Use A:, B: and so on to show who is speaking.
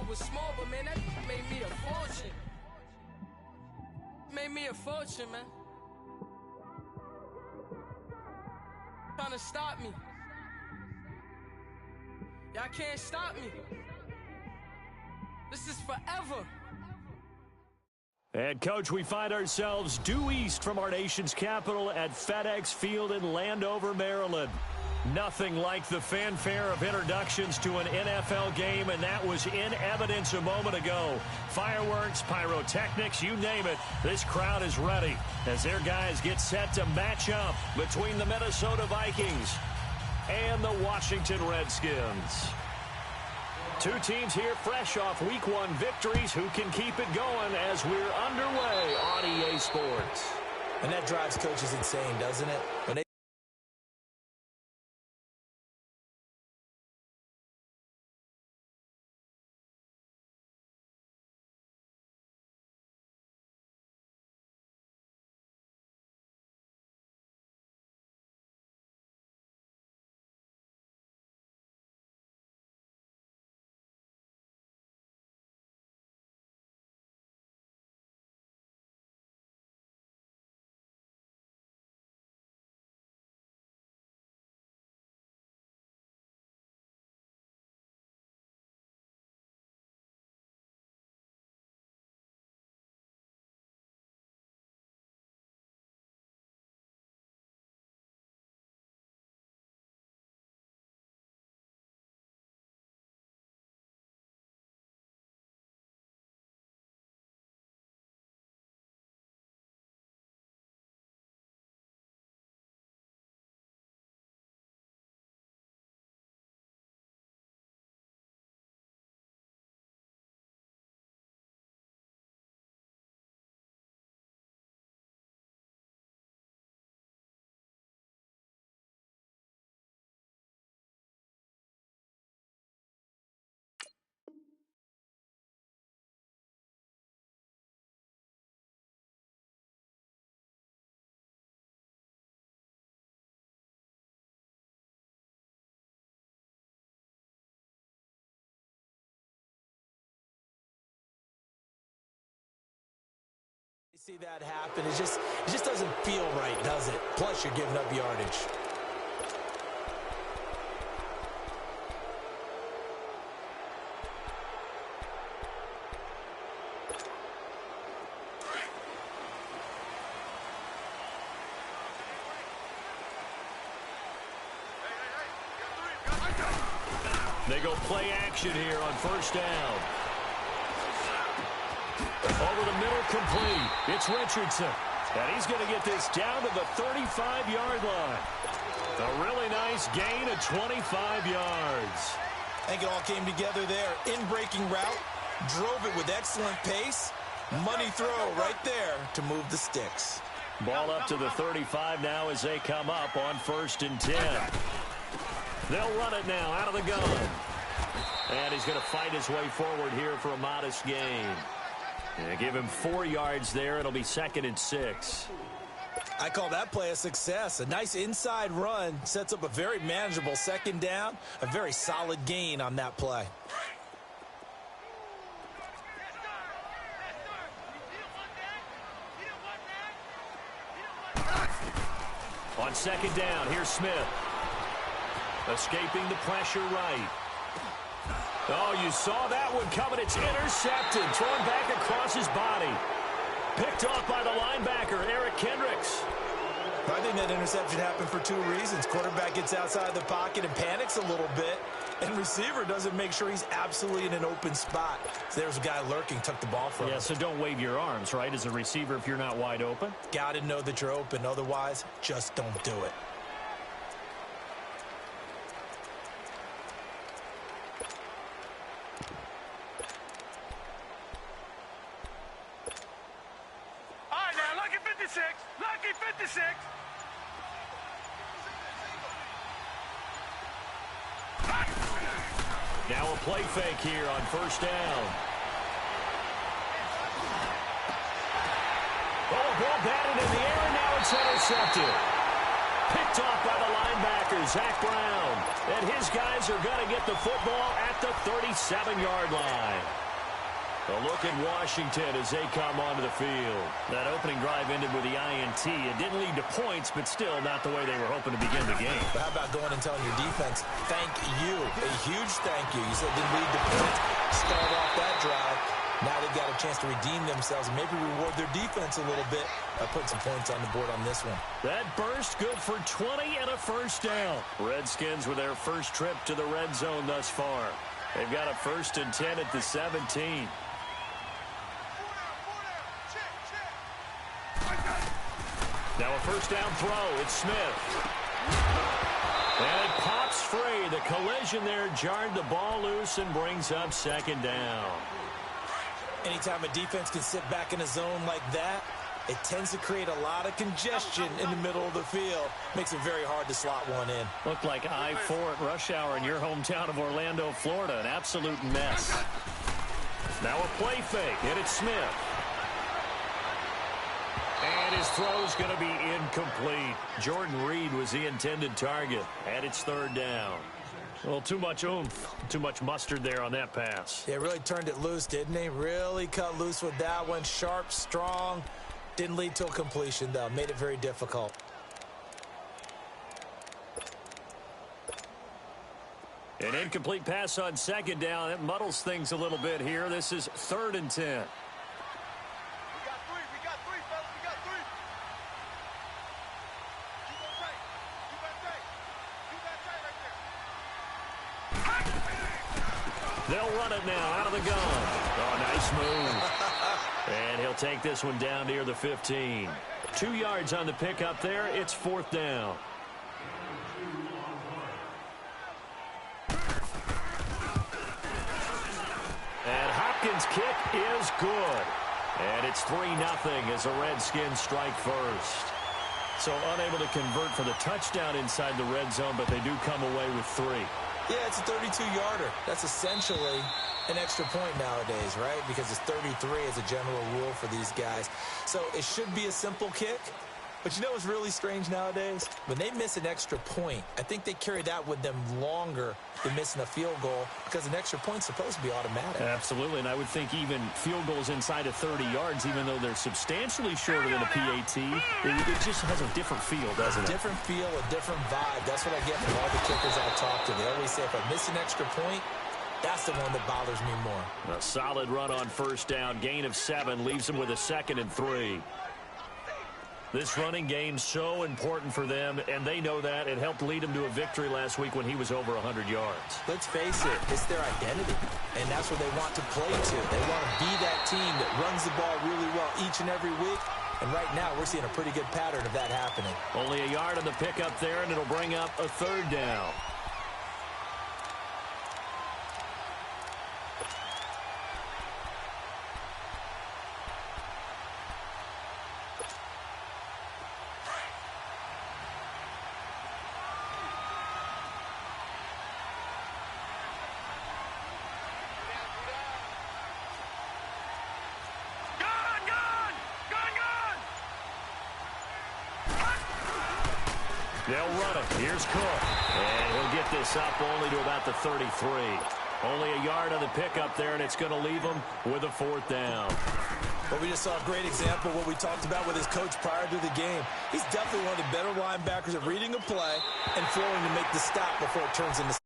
A: it was small, but man, that made me a fortune. Made me a fortune, man. Trying to stop me. Y'all can't stop me. This is forever.
B: And, Coach, we find ourselves due east from our nation's capital at FedEx Field in Landover, Maryland. Nothing like the fanfare of introductions to an NFL game, and that was in evidence a moment ago. Fireworks, pyrotechnics, you name it, this crowd is ready as their guys get set to match up between the Minnesota Vikings and the Washington Redskins. Two teams here fresh off Week 1 victories. Who can keep it going as we're underway on EA Sports?
C: And that drives coaches insane, doesn't it? When they see that happen, it just doesn't feel right, does it? Plus, you're giving up yardage.
B: They go play action here on first down. Over the middle, complete. It's Richardson. And he's going to get this down to the 35-yard line. A really nice gain of 25 yards.
C: I think it all came together there. In-breaking route, drove it with excellent pace. Money throw right there to move the sticks.
B: Ball up to the 35 now as they come up on 1st and 10. They'll run it now out of the gun. And he's going to fight his way forward here for a modest gain. And give him 4 yards there. It'll be 2nd and 6.
C: I call that play a success. A nice inside run sets up a very manageable 2nd down. A very solid gain on that play.
B: On 2nd down, here's Smith. Escaping the pressure right. Oh, you saw that one coming. It's intercepted. Thrown back across his body. Picked off by the linebacker, Eric Kendricks.
C: I think that interception happened for 2 reasons. Quarterback gets outside the pocket and panics a little bit. And receiver doesn't make sure he's absolutely in an open spot. So there's a guy lurking, took the ball from him.
B: Yeah, so don't wave your arms, right, as a receiver if you're not wide open.
C: Got to know that you're open. Otherwise, just don't do it.
D: Lucky 56.
B: Now a play fake here on 1st down. Oh, ball batted in the air, and now it's intercepted. Picked off by the linebacker. blocker, Zach Brown. And his guys are going to get the football at the 37-yard line. A look at Washington as they come onto the field. That opening drive ended with the INT. It didn't lead to points, but still not the way they were hoping to begin the game.
C: But how about going and telling your defense, thank you, a huge thank you. You said it didn't lead to points. Start off that drive. Now they've got a chance to redeem themselves and maybe reward their defense a little bit by putting some points on the board on this one.
B: That burst good for 20 and a first down. Redskins with their first trip to the red zone thus far. They've got a 1st and 10 at the 17. Now a first down throw. It's Smith. And it pops free. The collision there jarred the ball loose and brings up 2nd down.
C: Anytime a defense can sit back in a zone like that, it tends to create a lot of congestion in the middle of the field. Makes it very hard to slot one in.
B: Looked like I-4 at rush hour in your hometown of Orlando, Florida. An absolute mess. Now a play fake. And it's Smith. And his throw's going to be incomplete. Jordan Reed was the intended target. And it's 3rd down. Well, too much oomph, too much mustard there on that pass.
C: Yeah, really turned it loose, didn't he? Really cut loose with that one. Sharp, strong. Didn't lead to a completion, though. Made it very difficult.
B: An incomplete pass on 2nd down. It muddles things a little bit here. This is 3rd and 10. They'll run it now out of the gun. Oh, nice move. And he'll take this one down near the 15. 2 yards on the pickup there. It's 4th down. And Hopkins' kick is good. And it's 3-0 as the Redskins strike first. So unable to convert for the touchdown inside the red zone, but they do come away with 3.
C: Yeah, it's a 32-yarder. That's essentially an extra point nowadays, right? Because it's 33 as a general rule for these guys. So it should be a simple kick. But you know what's really strange nowadays? When they miss an extra point, I think they carry that with them longer than missing a field goal because an extra point's supposed to be automatic.
B: Absolutely, and I would think even field goals inside of 30 yards, even though they're substantially shorter than a PAT, it just has a different feel, doesn't it?
C: A different feel, a different vibe. That's what I get from all the kickers I talk to. They always say if I miss an extra point, that's the one that bothers me more.
B: A solid run on 1st down. Gain of 7 leaves them with a 2nd and 3. This running game so important for them, and they know that. It helped lead him to a victory last week when he was over 100 yards.
C: Let's face it, it's their identity, and that's what they want to play to. They want to be that team that runs the ball really well each and every week, and right now we're seeing a pretty good pattern of that happening.
B: Only a yard on the pickup there, and it'll bring up a 3rd down. They'll run it. Here's Cook. And he'll get this up only to about the 33. Only a yard on the pickup there, and it's going to leave him with a 4th down.
C: Well, we just saw a great example of what we talked about with his coach prior to the game. He's definitely one of the better linebackers at reading a play and flowing to make the stop before it turns into